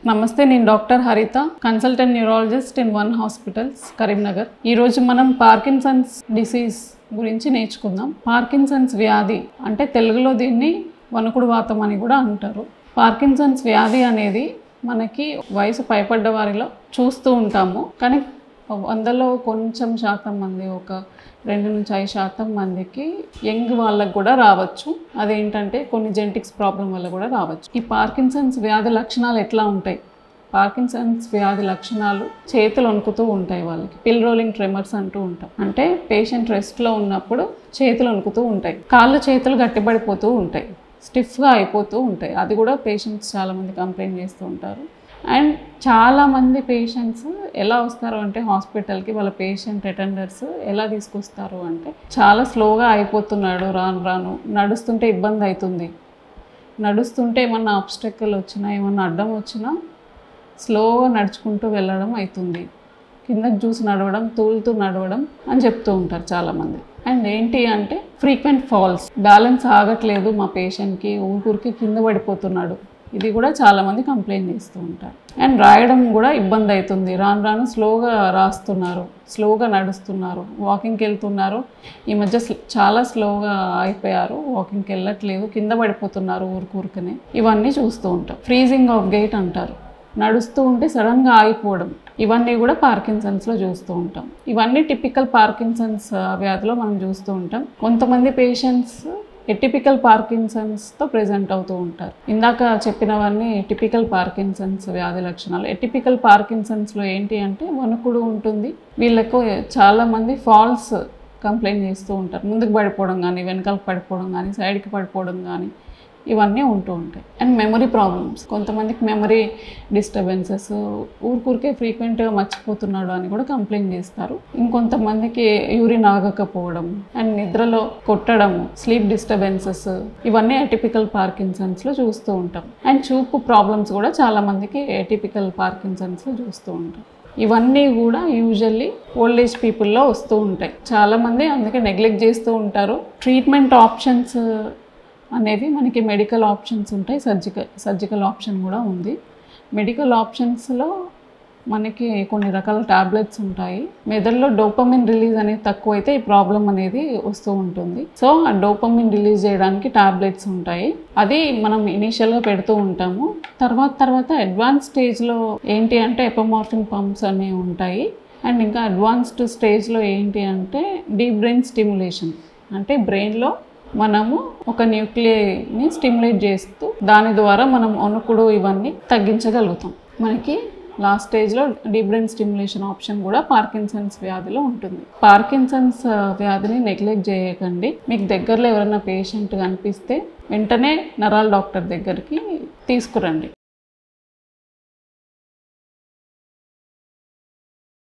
నమస్తే, నేను డాక్టర్ హరిత, consultant neurologist in one hospitals, Karimnagar. ఈరోజు మనం పార్కిన్సన్స్ డిసీజ్ గురించి నేర్చుకుందాం. పార్కిన్సన్స్ వ్యాధి అంటే తెలుగులో దీన్ని వణుకుడు వాతం అని కూడా అంటారు. పార్కిన్సన్స్ వ్యాధి అనేది మనకి వయసు పైపడ్డ వారిలో చూస్తూ ఉంటాము, కానీ 100లో కొంచెం శాతం మంది, ఒక 2 నుంచి 5% మందికి యంగ్ వాళ్ళకు కూడా రావచ్చు. అదేంటంటే కొన్ని జెనెటిక్స్ ప్రాబ్లం వల్ల కూడా రావచ్చు. ఈ పార్కిన్సన్స్ వ్యాధి లక్షణాలు ఎట్లా ఉంటాయి? పార్కిన్సన్స్ వ్యాధి లక్షణాలు చేతులు వణుకుతూ ఉంటాయి. వాళ్ళకి పిల్ రోలింగ్ ట్రెమర్స్ అంటూ ఉంటాం. అంటే పేషెంట్ రెస్ట్లో ఉన్నప్పుడు చేతులు వణుకుతూ ఉంటాయి, కాళ్ళు చేతులు గట్టిపడిపోతూ ఉంటాయి, స్టిఫ్గా అయిపోతూ ఉంటాయి. అది కూడా పేషెంట్స్ చాలామంది కంప్లైంట్ చేస్తూ ఉంటారు. అండ్ చాలామంది పేషెంట్స్ ఎలా వస్తారు అంటే హాస్పిటల్కి, వాళ్ళ పేషెంట్ అటెండర్స్ ఎలా తీసుకొస్తారు అంటే, చాలా స్లోగా అయిపోతున్నాడు, రాను రాను నడుస్తుంటే ఇబ్బంది అవుతుంది, నడుస్తుంటే ఏమన్నా ఆబ్స్టెకల్ వచ్చినా, ఏమన్నా అడ్డం వచ్చినా స్లోగా నడుచుకుంటూ వెళ్ళడం అవుతుంది, కిందకి చూసి నడవడం, తూలుతూ నడవడం అని చెప్తూ ఉంటారు చాలామంది. అండ్ ఏంటి అంటే ఫ్రీక్వెంట్ ఫాల్స్, బ్యాలెన్స్ ఆగట్లేదు మా పేషెంట్కి, ఊరికి కింద పడిపోతున్నాడు, ఇది కూడా చాలామంది కంప్లైంట్ చేస్తూ ఉంటారు. అండ్ రాయడం కూడా ఇబ్బంది అవుతుంది, రాను రాను స్లోగా రాస్తున్నారు, స్లోగా నడుస్తున్నారు, వాకింగ్కి వెళ్తున్నారు, ఈ మధ్య చాలా స్లోగా అయిపోయారు, వాకింగ్కి వెళ్ళట్లేదు, కింద పడిపోతున్నారు ఊరికనే, ఇవన్నీ చూస్తూ ఉంటాం. ఫ్రీజింగ్ ఆఫ్ గైట్ అంటారు, నడుస్తూ ఉంటే సడన్గా ఆగిపోవడం, ఇవన్నీ కూడా పార్కిన్సన్స్లో చూస్తూ ఉంటాం. ఇవన్నీ టిపికల్ పార్కిన్సన్స్ వ్యాధిలో మనం చూస్తూ ఉంటాం. కొంతమంది పేషెంట్స్ ఎటిపికల్ పార్కిన్సన్స్తో ప్రెజెంట్ అవుతూ ఉంటారు. ఇందాక చెప్పినవన్నీ టిపికల్ పార్కిన్సన్స్ వ్యాధి లక్షణాలు. ఎటిపికల్ పార్కిన్సన్స్లో ఏంటి అంటే వణుకుడు ఉంటుంది. వీళ్ళకు చాలామంది ఫాల్స్ కంప్లైంట్ చేస్తూ ఉంటారు, ముందుకు పడిపోవడం కానీ, వెనకాలకు పడిపోవడం కానీ, సైడ్కి పడిపోవడం కానీ, ఇవన్నీ ఉంటూ ఉంటాయి. అండ్ మెమరీ ప్రాబ్లమ్స్, కొంతమందికి మెమరీ డిస్టర్బెన్సెస్, ఊరికే ఫ్రీక్వెంట్గా మర్చిపోతున్నాడు అని కూడా కంప్లైంట్ చేస్తారు. ఇంకొంతమందికి యూరిన్ ఆగకపోవడం, అండ్ నిద్రలో కొట్టడము, స్లీప్ డిస్టర్బెన్సెస్, ఇవన్నీ ఎటిపికల్ పార్కిన్సన్స్లో చూస్తూ ఉంటాం. అండ్ చూపు ప్రాబ్లమ్స్ కూడా చాలామందికి ఎటిపికల్ పార్కిన్సన్స్లో చూస్తూ ఉంటాం. ఇవన్నీ కూడా యూజువల్లీ ఓల్డ్ ఏజ్ పీపుల్లో వస్తూ ఉంటాయి. చాలామంది అందుకే నెగ్లెక్ట్ చేస్తూ ఉంటారు. ట్రీట్మెంట్ ఆప్షన్స్ అనేవి మనకి మెడికల్ ఆప్షన్స్ ఉంటాయి, సర్జికల్ ఆప్షన్ కూడా ఉంది. మెడికల్ ఆప్షన్స్లో మనకి కొన్ని రకాల టాబ్లెట్స్ ఉంటాయి. మెదడులో డోపమిన్ రిలీజ్ అనేది తక్కువైతే ఈ ప్రాబ్లం అనేది వస్తూ ఉంటుంది. సో ఆ డోపమిన్ రిలీజ్ చేయడానికి టాబ్లెట్స్ ఉంటాయి, అది మనం ఇనీషియల్గా పెడుతూ ఉంటాము. తర్వాత అడ్వాన్స్ స్టేజ్లో ఏంటి అంటే ఎపోమార్ఫిన్ పంప్స్ అనేవి ఉంటాయి. అండ్ ఇంకా అడ్వాన్స్డ్ స్టేజ్లో ఏంటి అంటే డీప్ బ్రెయిన్ స్టిమ్యులేషన్, అంటే బ్రెయిన్లో మనము ఒక న్యూక్లియైని స్టిమ్యులేట్ చేస్తూ దాని ద్వారా మనం వణుకుడు ఇవన్నీ తగ్గించగలుగుతాం. మనకి లాస్ట్ స్టేజ్లో డీప్ బ్రెయిన్ స్టిమ్యులేషన్ ఆప్షన్ కూడా పార్కిన్సన్స్ వ్యాధిలో ఉంటుంది. పార్కిన్సన్స్ వ్యాధిని నెగ్లెక్ట్ చేయకండి. మీకు దగ్గరలో ఎవరైనా పేషెంట్ కనిపిస్తే వెంటనే నరాల డాక్టర్ దగ్గరికి తీసుకురండి.